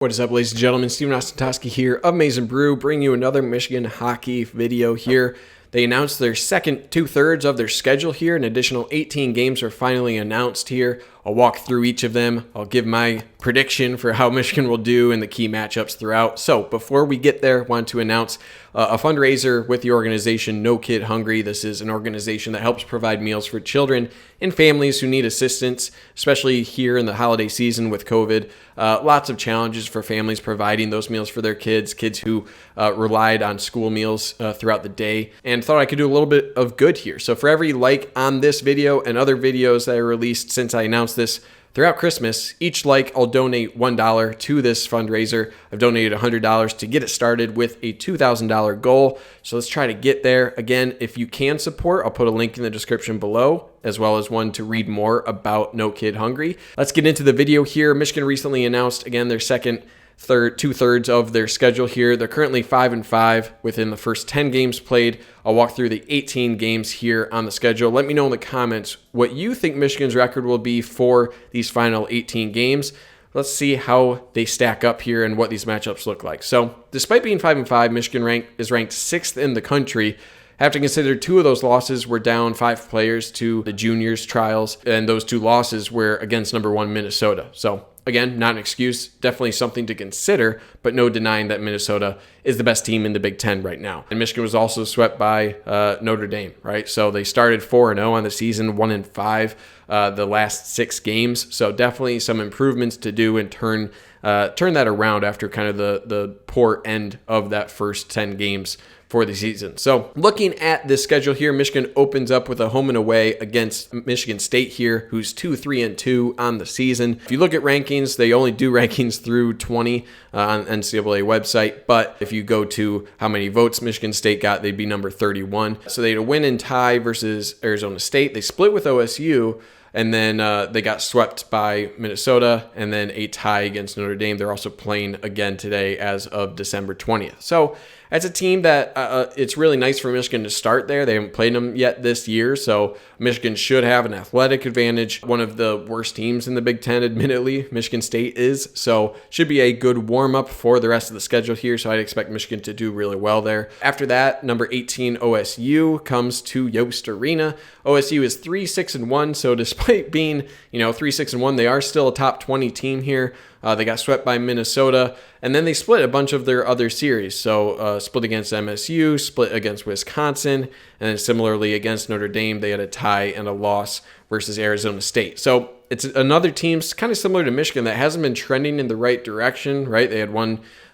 What is up, ladies and gentlemen? Steven Ostentowski here of Maize n Brew, bringing you another Michigan hockey video here. They announced their second two-thirds of their schedule here. An additional 18 games are finally announced here. I'll walk through each of them. I'll give my prediction for how Michigan will do in the key matchups throughout. So before we get there, I want to announce a fundraiser with the organization No Kid Hungry. This is an organization that helps provide meals for children and families who need assistance, especially here in the holiday season with COVID. Lots of challenges for families providing those meals for their kids who relied on school meals throughout the day, and thought I could do a little bit of good here. So for every like on this video and other videos that I released since I announced this throughout Christmas, each like I'll donate $1 to this fundraiser. I've donated $100 to get it started with a $2,000 goal. So let's try to get there. Again, if you can support, I'll put a link in the description below, as well as one to read more about No Kid Hungry. Let's get into the video here. Michigan recently announced, again, their two-thirds of their schedule here. They're currently 5-5 within the first 10 games played. I'll walk through the 18 games here on the schedule. Let me know in the comments what you think Michigan's record will be for these final 18 games. Let's see how they stack up here and what these matchups look like. So despite being 5-5, Michigan is ranked 6th in the country. Have to consider two of those losses were down 5 players to the juniors trials, and those 2 losses were against number 1 Minnesota. So again, not an excuse, definitely something to consider, but no denying that Minnesota is the best team in the Big Ten right now. And Michigan was also swept by Notre Dame, right? So they started 4-0 on the season, 1-5 the last 6 games. So definitely some improvements to do and turn that around after kind of the poor end of that first 10 games for the season. So looking at this schedule here, Michigan opens up with a home and away against Michigan State here, who's 2-3-2 on the season. If you look at rankings, they only do rankings through 20 on NCAA website, but if you go to how many votes Michigan State got, they'd be number 31. So they had a win and tie versus Arizona State. They split with OSU, and then they got swept by Minnesota, and then a tie against Notre Dame. They're also playing again today as of December 20th. So as a team that it's really nice for Michigan to start there. They haven't played them yet this year, so Michigan should have an athletic advantage. One of the worst teams in the Big Ten, admittedly, Michigan State is, so should be a good warm-up for the rest of the schedule here, so I'd expect Michigan to do really well there. After that, number 18 OSU comes to Yost Arena. OSU is 3-6-1, so despite being 3-6-1, they are still a top 20 team here. They got swept by Minnesota, and then they split a bunch of their other series. So split against MSU, split against Wisconsin, and then similarly against Notre Dame, they had a tie and a loss versus Arizona State. So it's another team kind of similar to Michigan that hasn't been trending in the right direction, right? They had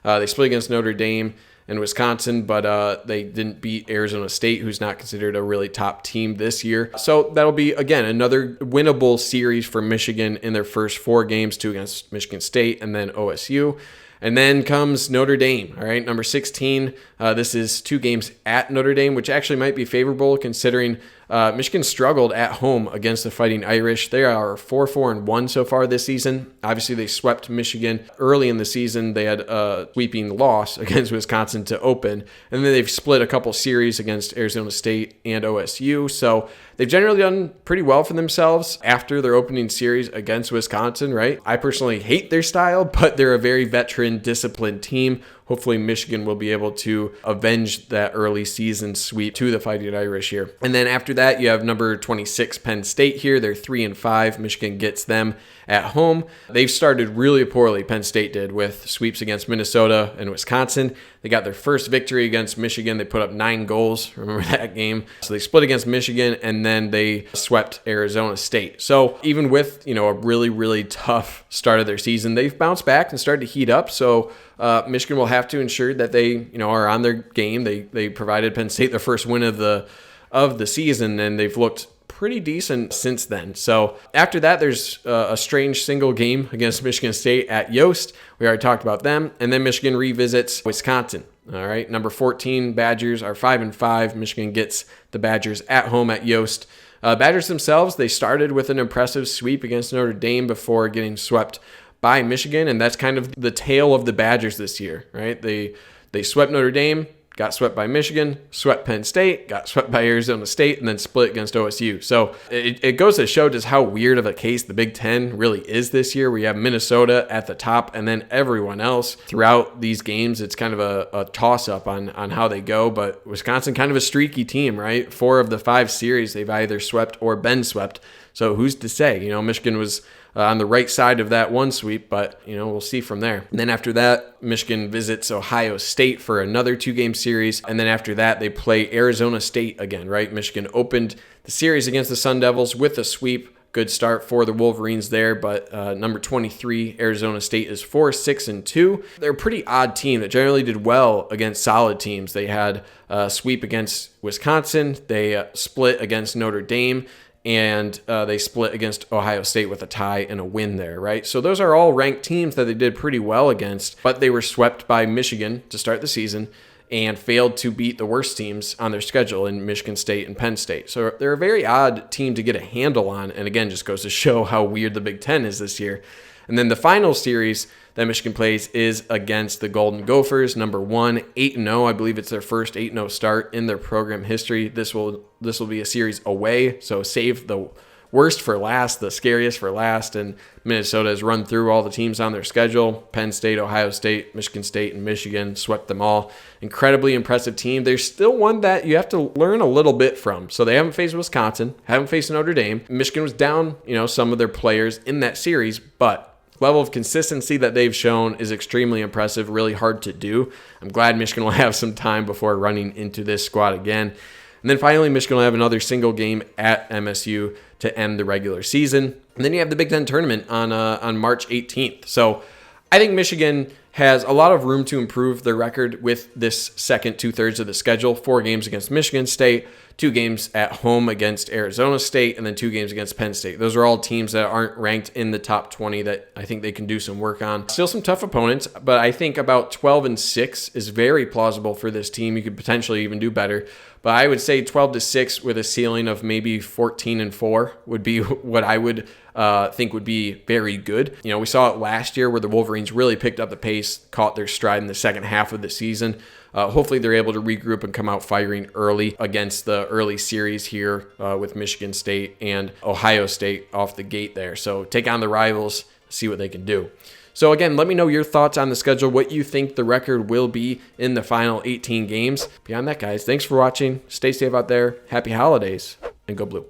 they split against Notre Dame and Wisconsin, but they didn't beat Arizona State, who's not considered a really top team this year. So that'll be, again, another winnable series for Michigan in their first 4 games, 2 against Michigan State and then OSU. And then comes Notre Dame, all right, number 16. This is 2 games at Notre Dame, which actually might be favorable considering Michigan struggled at home against the Fighting Irish. They are 4-4-1 so far this season. Obviously, they swept Michigan early in the season. They had a sweeping loss against Wisconsin to open, and then they've split a couple series against Arizona State and OSU. So they've generally done pretty well for themselves after their opening series against Wisconsin, right? I personally hate their style, but they're a very veteran, disciplined team. Hopefully Michigan will be able to avenge that early season sweep to the Fighting Irish here. And then after that, you have number 26 Penn State here. They're 3-5. Michigan gets them at home. They've started really poorly, Penn State did, with sweeps against Minnesota and Wisconsin. They got their first victory against Michigan. They put up 9 goals. Remember that game? So they split against Michigan, and then they swept Arizona State. So even with, a really, really tough start of their season, they've bounced back and started to heat up. So Michigan will have to ensure that they, are on their game. They provided Penn State their first win of the season, and they've looked pretty decent since then. So after that, there's a strange single game against Michigan State at Yost. We already talked about them. And then Michigan revisits Wisconsin. All right, number 14 Badgers are 5-5. Michigan gets the Badgers at home at Yost. Badgers themselves, they started with an impressive sweep against Notre Dame before getting swept by Michigan, and that's kind of the tale of the Badgers this year, right? They swept Notre Dame, got swept by Michigan, swept Penn State, got swept by Arizona State, and then split against OSU. So it goes to show just how weird of a case the Big Ten really is this year. We have Minnesota at the top, and then everyone else throughout these games. It's kind of a toss-up on how they go, but Wisconsin kind of a streaky team, right? 4 of the 5 series, they've either swept or been swept. So who's to say? Michigan was on the right side of that one sweep, but we'll see from there. And then after that, Michigan visits Ohio State for another 2-game series, and then after that they play Arizona State again, right? Michigan opened the series against the Sun Devils with a sweep. Good start for the Wolverines there, but number 23 Arizona State is 4-6-2. They're a pretty odd team that generally did well against solid teams. They had a sweep against Wisconsin, they split against Notre Dame, and they split against Ohio State with a tie and a win there, right? So those are all ranked teams that they did pretty well against, but they were swept by Michigan to start the season and failed to beat the worst teams on their schedule in Michigan State and Penn State. So they're a very odd team to get a handle on, and again, just goes to show how weird the Big Ten is this year. And then the final series that Michigan plays is against the Golden Gophers, number 1, 8-0. I believe it's their first 8-0 start in their program history. This will be a series away, so save the worst for last, the scariest for last. And Minnesota has run through all the teams on their schedule. Penn State, Ohio State, Michigan State, and Michigan, swept them all. Incredibly impressive team. There's still one that you have to learn a little bit from. So they haven't faced Wisconsin, haven't faced Notre Dame. Michigan was down, some of their players in that series, but level of consistency that they've shown is extremely impressive, really hard to do. I'm glad Michigan will have some time before running into this squad again. And then finally, Michigan will have another single game at MSU to end the regular season. And then you have the Big Ten tournament on March 18th. So I think Michigan has a lot of room to improve their record with this second 2/3 of the schedule. 4 games against Michigan State, 2 games at home against Arizona State, and then 2 games against Penn State. Those are all teams that aren't ranked in the top 20 that I think they can do some work on. Still some tough opponents, but I think about 12-6 is very plausible for this team. You could potentially even do better. But I would say 12-6 with a ceiling of maybe 14-4 would be what I would think would be very good. We saw it last year where the Wolverines really picked up the pace, caught their stride in the second half of the season. Hopefully they're able to regroup and come out firing early against the early series here with Michigan State and Ohio State off the gate there. So take on the rivals, see what they can do. So again, let me know your thoughts on the schedule, what you think the record will be in the final 18 games. Beyond that, guys, thanks for watching. Stay safe out there. Happy holidays, and go Blue.